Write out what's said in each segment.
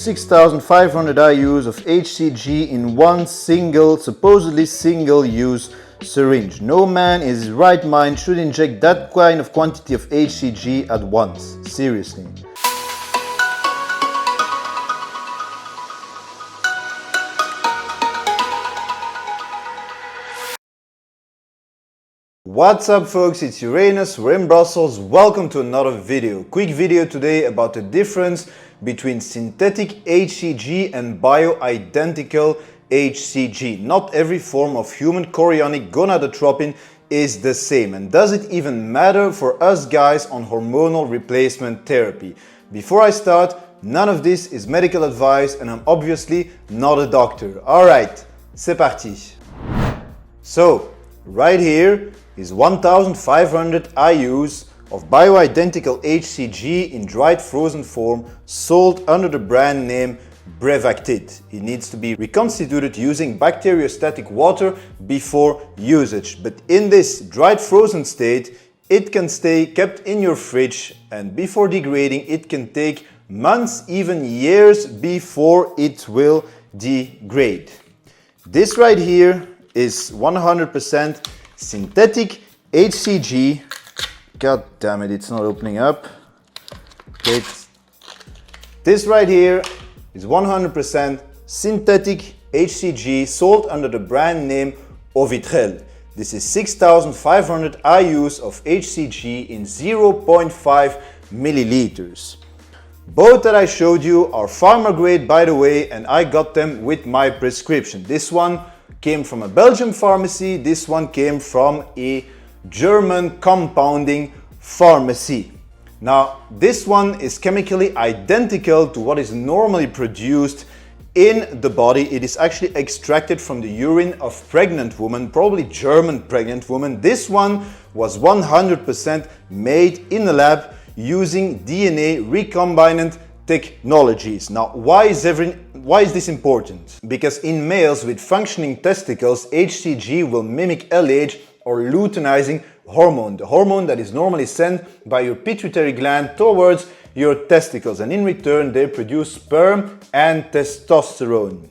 6,500 IUs of HCG in one supposedly single-use syringe. No man in his right mind should inject that kind of quantity of HCG at once. Seriously. What's up folks, it's Uranus, we're in Brussels. Welcome to another video. Quick video today about the difference between synthetic HCG and bioidentical HCG. Not every form of human chorionic gonadotropin is the same. And does it even matter for us guys on hormonal replacement therapy? Before I start, none of this is medical advice and I'm obviously not a doctor. Alright, c'est parti. So, right here is 1,500 IUs of bioidentical HCG in dried frozen form sold under the brand name Brevactid. It needs to be reconstituted using bacteriostatic water before usage. But in this dried frozen state, it can stay kept in your fridge, and before degrading, it can take months, even years before it will degrade. This right here is 100% synthetic HCG. God damn it, it's not opening up. This right here is 100% synthetic HCG sold under the brand name Ovitrel. This is 6,500 IUs of HCG in 0.5 milliliters. Both that I showed you are pharma grade, by the way, and I got them with my prescription. This one came from a Belgian pharmacy, this one came from a German compounding pharmacy. Now, this one is chemically identical to what is normally produced in the body. It is actually extracted from the urine of pregnant women, probably German pregnant women. This one was 100% made in a lab using DNA recombinant technologies. Now, why is this important? Because in males with functioning testicles, HCG will mimic LH or luteinizing hormone, the hormone that is normally sent by your pituitary gland towards your testicles, and in return they produce sperm and testosterone.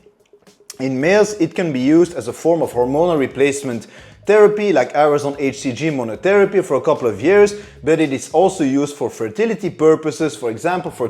In males, it can be used as a form of hormonal replacement therapy, like ours on HCG monotherapy for a couple of years, but it is also used for fertility purposes, for example, for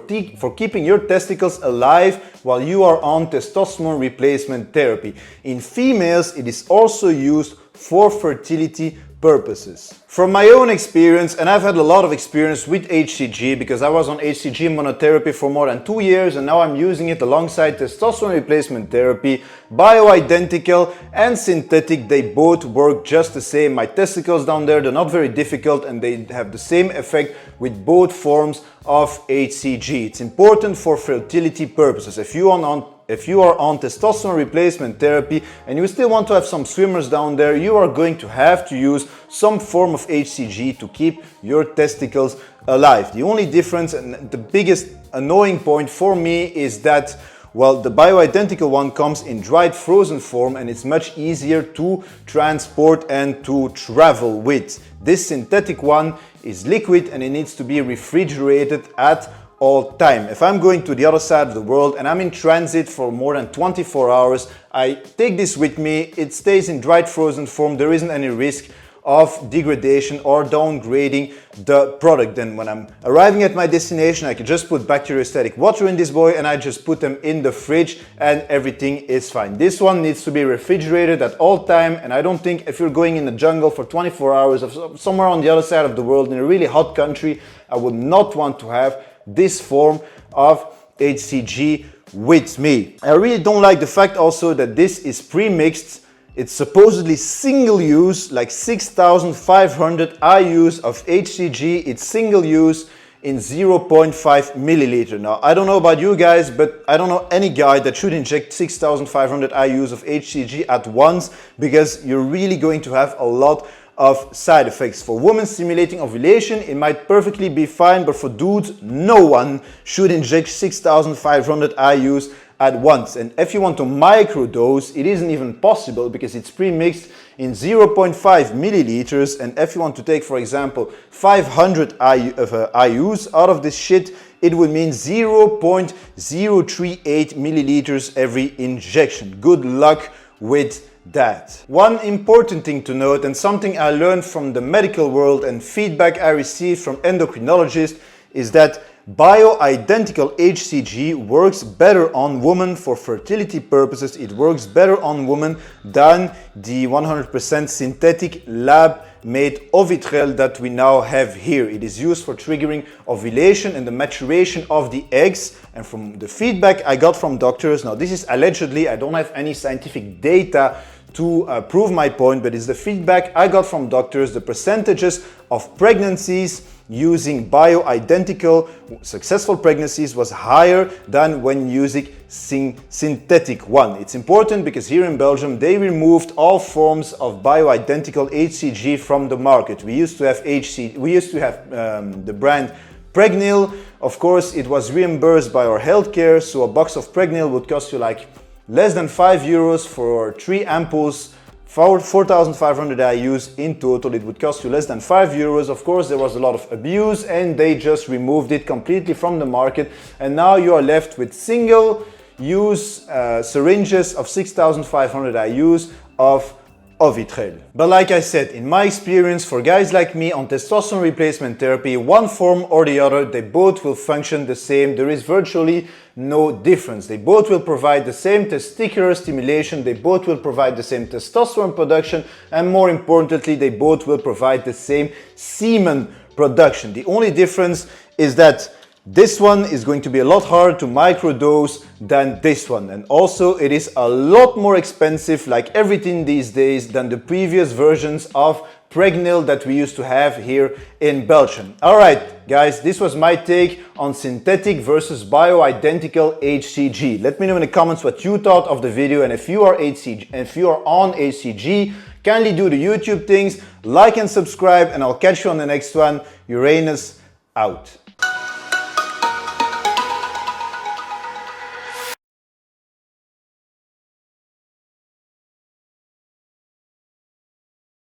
keeping your testicles alive while you are on testosterone replacement therapy. In females, it is also used for fertility purposes. From my own experience, and I've had a lot of experience with HCG because I was on HCG monotherapy for more than 2 years and now I'm using it alongside testosterone replacement therapy, bioidentical and synthetic. They both work just the same. My testicles down there, they're not very difficult and they have the same effect with both forms of HCG. It's important for fertility purposes. If you are on testosterone replacement therapy and you still want to have some swimmers down there, you are going to have to use some form of HCG to keep your testicles alive. The only difference and the biggest annoying point for me is that, well, the bioidentical one comes in dried frozen form and it's much easier to transport and to travel with. This synthetic one is liquid and it needs to be refrigerated at all time. If I'm going to the other side of the world and I'm in transit for more than 24 hours, I take this with me. It stays in dried frozen form. There isn't any risk of degradation or downgrading the product. Then when I'm arriving at my destination, I can just put bacteriostatic water in this boy and I just put them in the fridge and everything is fine. This one needs to be refrigerated at all time, and I don't think if you're going in the jungle for 24 hours or somewhere on the other side of the world in a really hot country, I would not want to have this form of HCG with me. I really don't like the fact also that this is pre-mixed. It's supposedly single use, like 6,500 IUs of HCG. It's single use in 0.5 milliliter. Now, I don't know about you guys, but I don't know any guy that should inject 6,500 IUs of HCG at once, because you're really going to have a lot of side effects. For women stimulating ovulation, it might perfectly be fine, but for dudes, no one should inject 6,500 IUs at once. And if you want to microdose, it isn't even possible because it's pre-mixed in 0.5 milliliters. And if you want to take, for example, 500 IUs out of this shit, it would mean 0.038 milliliters every injection. Good luck with that. One important thing to note, and something I learned from the medical world and feedback I received from endocrinologists, is that bioidentical HCG works better on women for fertility purposes. It works better on women than the 100% synthetic lab-made Ovitrel that we now have here. It is used for triggering ovulation and the maturation of the eggs. And from the feedback I got from doctors, now this is allegedly, I don't have any scientific data to prove my point, but it's the feedback I got from doctors. The percentages of pregnancies using bioidentical successful pregnancies was higher than when using synthetic one. It's important because here in Belgium they removed all forms of bioidentical HCG from the market. We used to have the brand Pregnil. Of course, it was reimbursed by our healthcare, so a box of Pregnil would cost you like less than 5 euros for 3 ampoules, 4,500 IUs in total. It would cost you less than 5 euros. Of course, there was a lot of abuse and they just removed it completely from the market. And now you are left with single-use syringes of 6,500 IUs of Ovitrel. But like I said, in my experience, for guys like me on testosterone replacement therapy, one form or the other, they both will function the same. There is virtually no difference. They both will provide the same testicular stimulation, they both will provide the same testosterone production, and more importantly, they both will provide the same semen production. The only difference is that this one is going to be a lot harder to microdose than this one, and also it is a lot more expensive, like everything these days, than the previous versions of Pregnil that we used to have here in Belgium. Alright guys, this was my take on synthetic versus bioidentical HCG. Let me know in the comments what you thought of the video, and if you are on HCG, kindly do the YouTube things, like and subscribe, and I'll catch you on the next one. Uranus out.